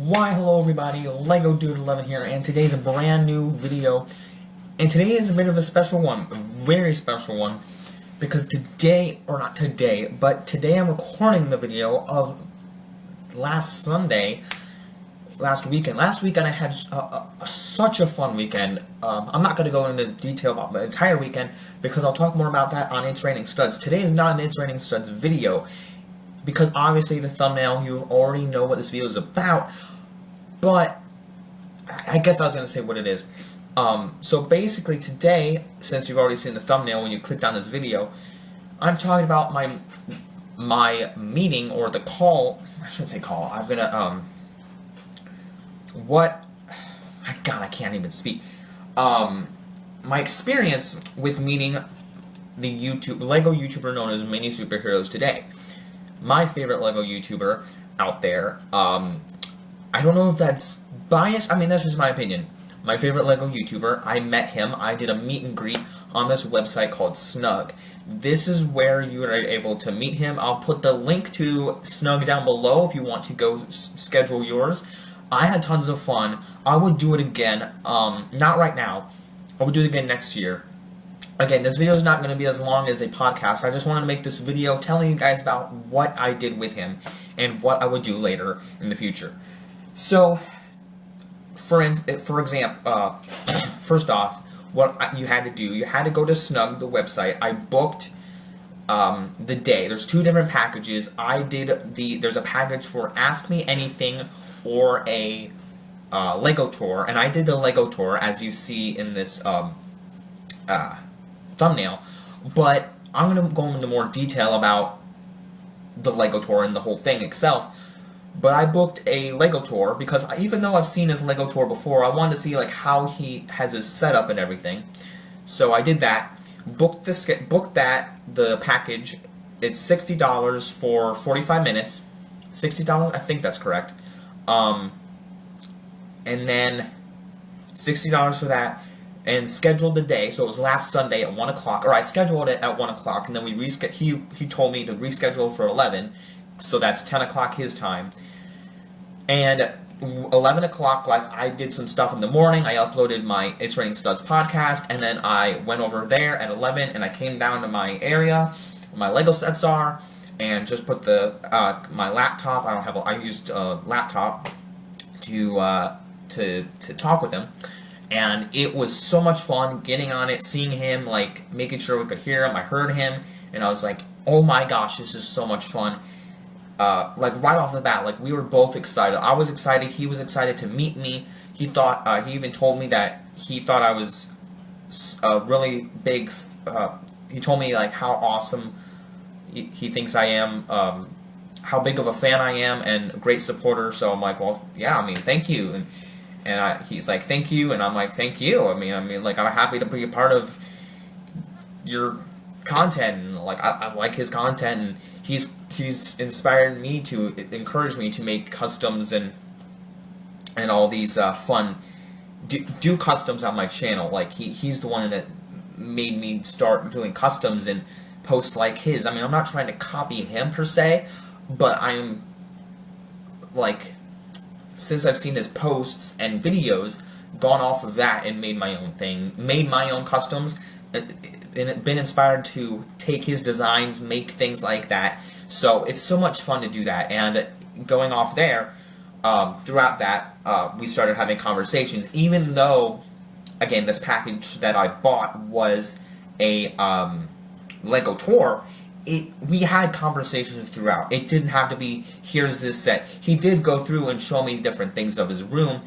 Why hello everybody, LegoDude11 here, and today's a brand new video. And today is a bit of a special one, a very special one, because today, or not today, but today I'm recording the video of last weekend. Last weekend I had such a fun weekend. I'm not going to go into detail about the entire weekend, because I'll talk more about that on It's Raining Studs. Today is not an It's Raining Studs video, because obviously the thumbnail, you already know what this video is about, but I guess I was going to say what it is. So basically today, since you've already seen the thumbnail when you clicked on this video, I'm talking about my meeting, or the call. I shouldn't say call. I'm going to, my God, I can't even speak. My experience with meeting the Lego YouTuber known as MiniSuperHeroesToday. My favorite Lego YouTuber out there. I don't know if that's biased. I mean, that's just my opinion. My favorite Lego YouTuber. I met him. I did a meet and greet on this website called Snug. This is where you are able to meet him. I'll put the link to Snug down below if you want to go schedule yours. I had tons of fun. I would do it again. Not right now. I would do it again next year. Again, this video is not going to be as long as a podcast. I just wanted to make this video telling you guys about what I did with him and what I would do later in the future. So, for example, first off, what you had to do, you had to go to Snug, the website. I booked the day. There's two different packages. There's a package for Ask Me Anything or a Lego tour, and I did the Lego tour, as you see in this thumbnail, but I'm going to go into more detail about the Lego tour and the whole thing itself. But I booked a Lego tour because even though I've seen his Lego tour before, I wanted to see like how he has his setup and everything. So I did that. Booked the package. It's $60 for 45 minutes. $60, I think that's correct. And then $60 for that. And scheduled the day, so it was last Sunday at 1 o'clock, or I scheduled it at 1 o'clock, and then he told me to reschedule for 11, so that's 10 o'clock his time. And 11 o'clock, like, I did some stuff in the morning. I uploaded my It's Raining Studs podcast, and then I went over there at 11, and I came down to my area where my Lego sets are, and just put my laptop. I used a laptop to talk with him. And it was so much fun getting on it, seeing him, like, making sure we could hear him. I heard him, and I was like, oh my gosh, this is so much fun. Like, right off the bat, like, we were both excited. I was excited. He was excited to meet me. He even told me that he thought I was a really big, he told me, like, how awesome he thinks I am, how big of a fan I am, and a great supporter. So I'm like, well, yeah, I mean, thank you. And he's like, thank you, and I'm like, thank you. I mean, like, I'm happy to be a part of your content, and like, I like his content, and he's inspired me to encourage me to make customs and all these fun do customs on my channel. Like, he's the one that made me start doing customs and posts like his. I mean, I'm not trying to copy him per se, but I'm like, since I've seen his posts and videos, gone off of that and made my own thing, made my own customs, and been inspired to take his designs, make things like that. So it's so much fun to do that. And going off there, throughout that, we started having conversations. Even though, again, this package that I bought was a Lego tour, we had conversations throughout. It didn't have to be, here's this set. He did go through and show me different things of his room,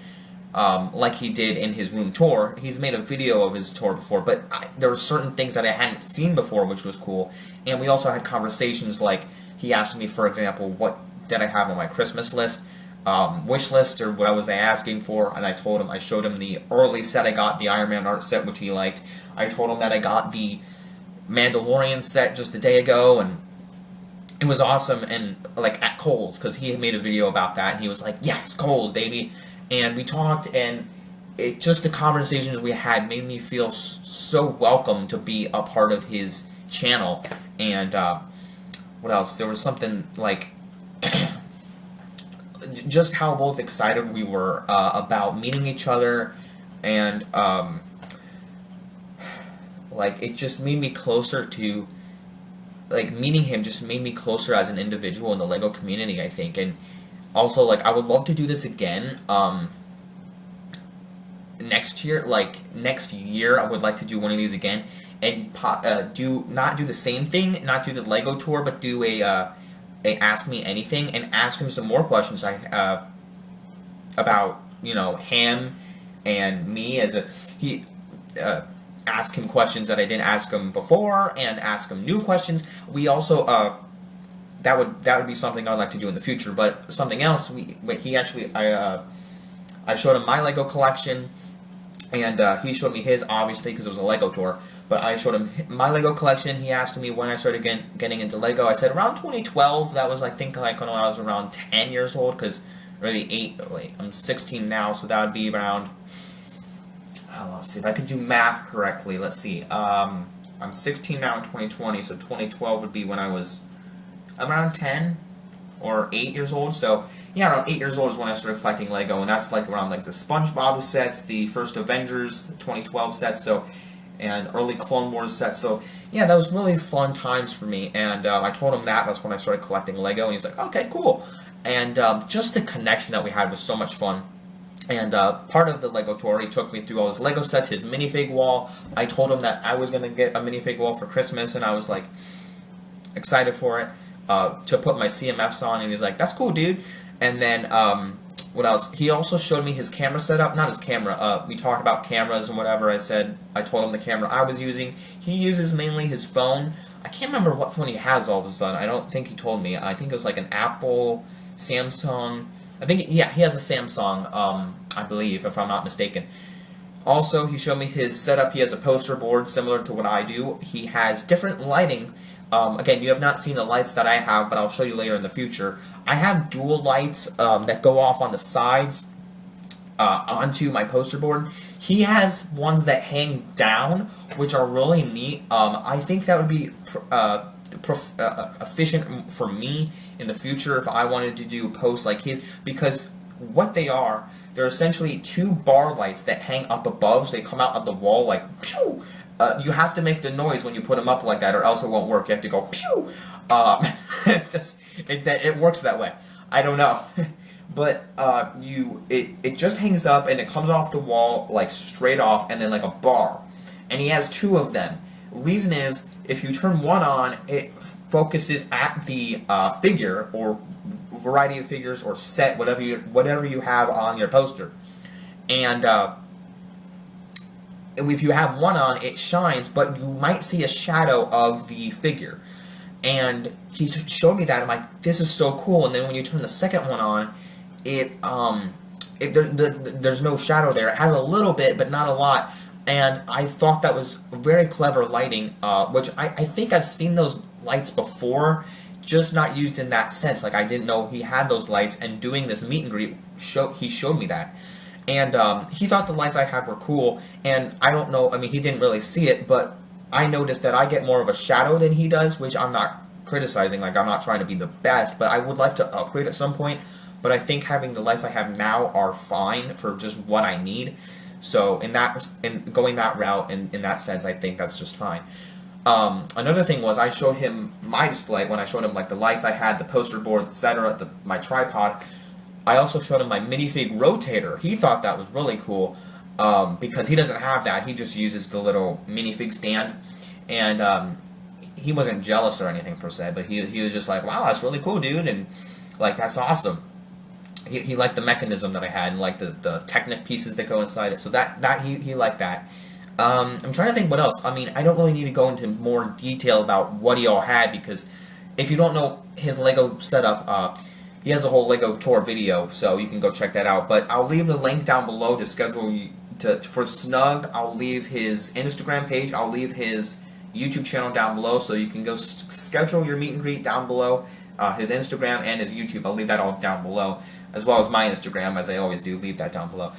like he did in his room tour. He's made a video of his tour before, but there were certain things that I hadn't seen before, which was cool. And we also had conversations like, he asked me, for example, what did I have on my Christmas list, wish list, or what was I asking for, and I told him, I showed him the early set I got, the Iron Man art set, which he liked. I told him that I got the Mandalorian set just a day ago, and it was awesome. And like at Kohl's, because he had made a video about that, and he was like, yes, Kohl's, baby. And we talked, and just the conversations we had made me feel so welcome to be a part of his channel. And what else? There was something like just how both excited we were about meeting each other, and like it just made me closer to, like, meeting him just made me closer as an individual in the LEGO community, I think. And also, like, I would love to do this again next year. Like, next year I would like to do one of these again, and not do the same thing, not do the LEGO tour, but do a Ask Me Anything, and ask him some more questions about, you know, him and me as a ask him questions that I didn't ask him before, and ask him new questions. We also that would be something I'd like to do in the future. But something else, I showed him my LEGO collection, and he showed me his, obviously, because it was a LEGO tour. But I showed him my LEGO collection. He asked me when I started getting into LEGO. I said around 2012. That was, I think, like when I was around 10 years old, because I'm 16 now, so that would be around, let's see if I could do math correctly. Let's see. I'm 16 now in 2020, so 2012 would be when I was around 10 or 8 years old. So yeah, around 8 years old is when I started collecting LEGO, and that's like around like the SpongeBob sets, the first Avengers, the 2012 sets, and early Clone Wars sets. So yeah, that was really fun times for me. And I told him that's when I started collecting LEGO, and he's like, okay, cool. And just the connection that we had was so much fun. And part of the LEGO tour, he took me through all his LEGO sets, his minifig wall. I told him that I was going to get a minifig wall for Christmas, and I was like excited for it, to put my CMFs on, and he's like, that's cool, dude. And then what else? He also showed me his camera setup. Not his camera. We talked about cameras and whatever. I told him the camera I was using. He uses mainly his phone. I can't remember what phone he has all of a sudden. I don't think he told me. I think it was like an Apple, Samsung. I think, yeah, he has a Samsung, I believe, if I'm not mistaken. Also, he showed me his setup. He has a poster board similar to what I do. He has different lighting. Again, you have not seen the lights that I have, but I'll show you later in the future. I have dual lights that go off on the sides onto my poster board. He has ones that hang down, which are really neat. I think that would be efficient for me in the future if I wanted to do posts like his, because what they're essentially two bar lights that hang up above, so they come out of the wall like pew. You have to make the noise when you put them up like that, or else it won't work. You have to go pew. It works that way. I don't know, but it just hangs up and it comes off the wall like straight off, and then like a bar. And he has two of them. Reason is, if you turn one on, it focuses at the figure or variety of figures or set, whatever you have on your poster, and if you have one on, it shines, but you might see a shadow of the figure. And he showed me that. I'm like, this is so cool. And then when you turn the second one on, there's no shadow there. It has a little bit, but not a lot. And I thought that was very clever lighting, which I think I've seen those lights before, just not used in that sense. Like, I didn't know he had those lights, and doing this meet and greet, he showed me that. And he thought the lights I had were cool, and I don't know, I mean, he didn't really see it, but I noticed that I get more of a shadow than he does, which I'm not criticizing. Like, I'm not trying to be the best, but I would like to upgrade at some point. But I think having the lights I have now are fine for just what I need. So in going that route, in that sense, I think that's just fine. Another thing was, I showed him my display. When I showed him like the lights I had, the poster board, etc., my tripod, I also showed him my minifig rotator. He thought that was really cool, because he doesn't have that. He just uses the little minifig stand, and he wasn't jealous or anything per se, but he was just like, wow, that's really cool, dude, and like, that's awesome. He liked the mechanism that I had, and like the Technic pieces that go inside it. So he liked that. I'm trying to think what else. I mean, I don't really need to go into more detail about what he all had, because if you don't know his LEGO setup, he has a whole LEGO tour video, so you can go check that out. But I'll leave the link down below to schedule for Snug. I'll leave his Instagram page. I'll leave his YouTube channel down below, so you can go schedule your meet and greet down below. His Instagram and his YouTube, I'll leave that all down below, as well as my Instagram, as I always do. Leave that down below.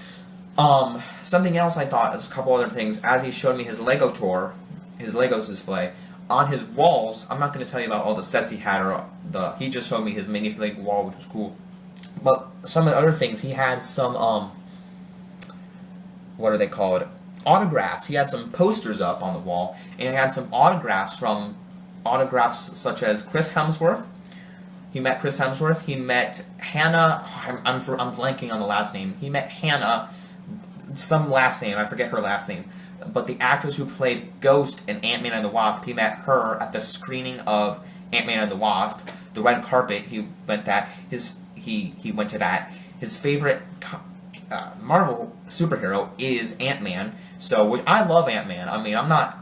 Something else I thought, there's a couple other things. As he showed me his LEGO tour, his Legos display, on his walls, I'm not going to tell you about all the sets he had, he just showed me his minifig wall, which was cool. But some of the other things, he had some, what are they called? Autographs. He had some posters up on the wall, and he had some autographs such as Chris Hemsworth. He met Chris Hemsworth. He met Hannah. I'm blanking on the last name. He met Hannah, some last name. I forget her last name. But the actress who played Ghost in Ant-Man and the Wasp, he met her at the screening of Ant-Man and the Wasp. The red carpet, he went to that. His favorite Marvel superhero is Ant-Man. So, which I love Ant-Man. I mean, I'm not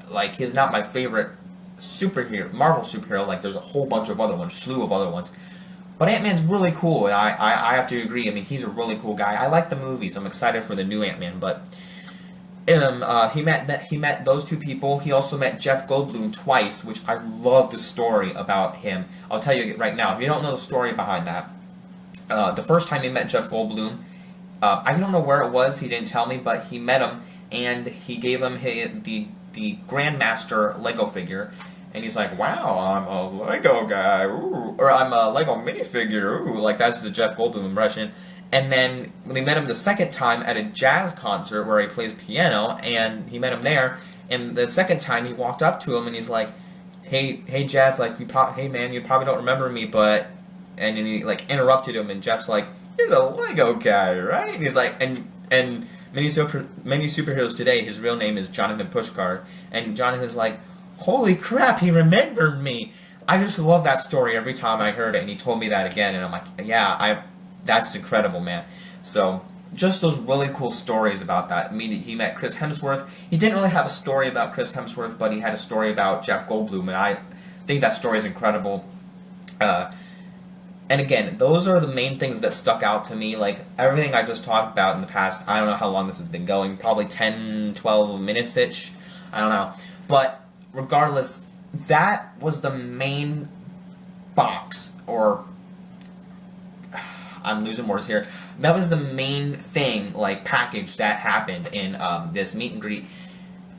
like he's not my favorite Marvel superhero. Like, there's a whole bunch of other ones, slew of other ones. But Ant-Man's really cool, and I have to agree. I mean, he's a really cool guy. I like the movies. I'm excited for the new Ant-Man, but he met those two people. He also met Jeff Goldblum twice, which I love the story about him. I'll tell you right now. If you don't know the story behind that, the first time he met Jeff Goldblum, I don't know where it was. He didn't tell me, but he met him, and he gave him the Grandmaster Lego figure. And he's like, wow, I'm a Lego guy, ooh. Or I'm a Lego minifigure, ooh. Like, that's the Jeff Goldblum impression. And then when they met him the second time at a jazz concert where he plays piano, and he met him there, and the second time he walked up to him and he's like, hey Jeff, like, hey man, you probably don't remember me, but, and then he like interrupted him, and Jeff's like, you're the Lego guy, right? And he's like, and MiniSuperHeroes Today, his real name is Jonathan Pushkar, and Jonathan's like, holy crap, he remembered me. I just love that story every time I heard it, and he told me that again, and I'm like, yeah, that's incredible, man. So, just those really cool stories about that. I mean, he met Chris Hemsworth. He didn't really have a story about Chris Hemsworth, but he had a story about Jeff Goldblum, and I think that story is incredible. And again, those are the main things that stuck out to me. Like, everything I just talked about in the past, I don't know how long this has been going, probably 10, 12 minutes-ish. I don't know. But regardless, that was the main box, or I'm losing words here. That was the main thing, like, package that happened in this meet and greet.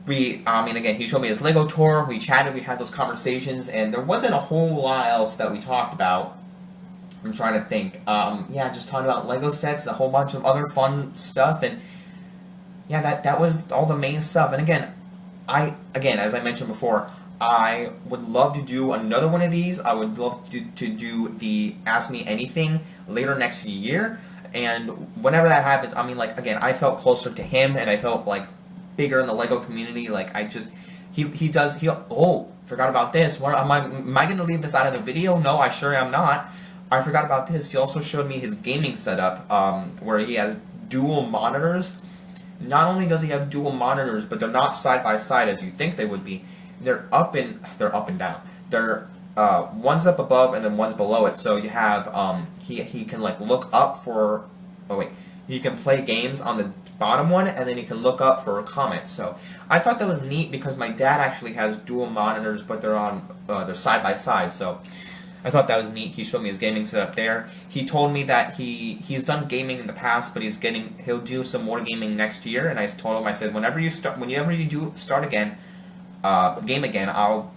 Again, he showed me his Lego tour, we chatted, we had those conversations, and there wasn't a whole lot else that we talked about. I'm trying to think. Yeah, just talking about Lego sets, a whole bunch of other fun stuff, and yeah, that was all the main stuff. And again, as I mentioned before, I would love to do another one of these. I would love to do the Ask Me Anything later next year. And whenever that happens, I mean, like, again, I felt closer to him, and I felt, like, bigger in the Lego community. Like, forgot about this. What, am I going to leave this out of the video? No, I sure am not. I forgot about this. He also showed me his gaming setup, where he has dual monitors. Not only does he have dual monitors, but they're not side by side as you think they would be. They're up and down. They're one's up above and then one's below it. So you have he can like look up for he can play games on the bottom one, and then he can look up for comments. So I thought that was neat because my dad actually has dual monitors, but they're side by side. So I thought that was neat. He showed me his gaming setup there. He told me that he's done gaming in the past, but he'll do some more gaming next year. And I told him, I said, whenever you do start again, game again, I'll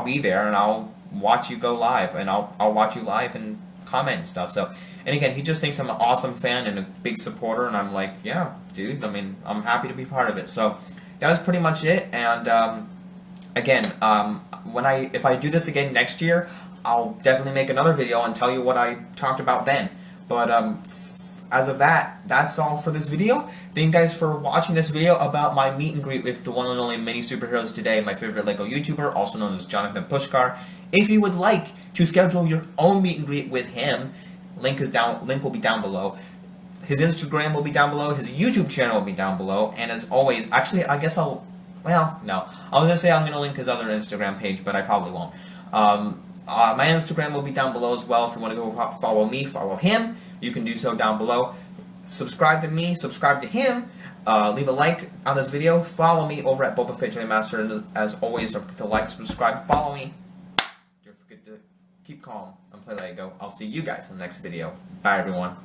be there and I'll watch you go live, and I'll watch you live and comment and stuff. So, and again, he just thinks I'm an awesome fan and a big supporter, and I'm like, yeah, dude. I mean, I'm happy to be part of it. So that was pretty much it. And again, if I do this again next year, I'll definitely make another video and tell you what I talked about then. But as of that, that's all for this video. Thank you guys for watching this video about my meet and greet with the one and only MiniSuperHeroes Today, my favorite Lego YouTuber, also known as Jonathan Pushkar. If you would like to schedule your own meet and greet with him, link will be down below. His Instagram will be down below. His YouTube channel will be down below. And as always, actually, I guess no. I was going to say I'm going to link his other Instagram page, but I probably won't. My Instagram will be down below as well. If you want to go follow me, follow him, you can do so down below. Subscribe to me, subscribe to him, leave a like on this video, follow me over at Boba Fett Jedi Master, and as always, don't forget to like, subscribe, follow me. Don't forget to keep calm and play Lego. I'll see you guys in the next video. Bye, everyone.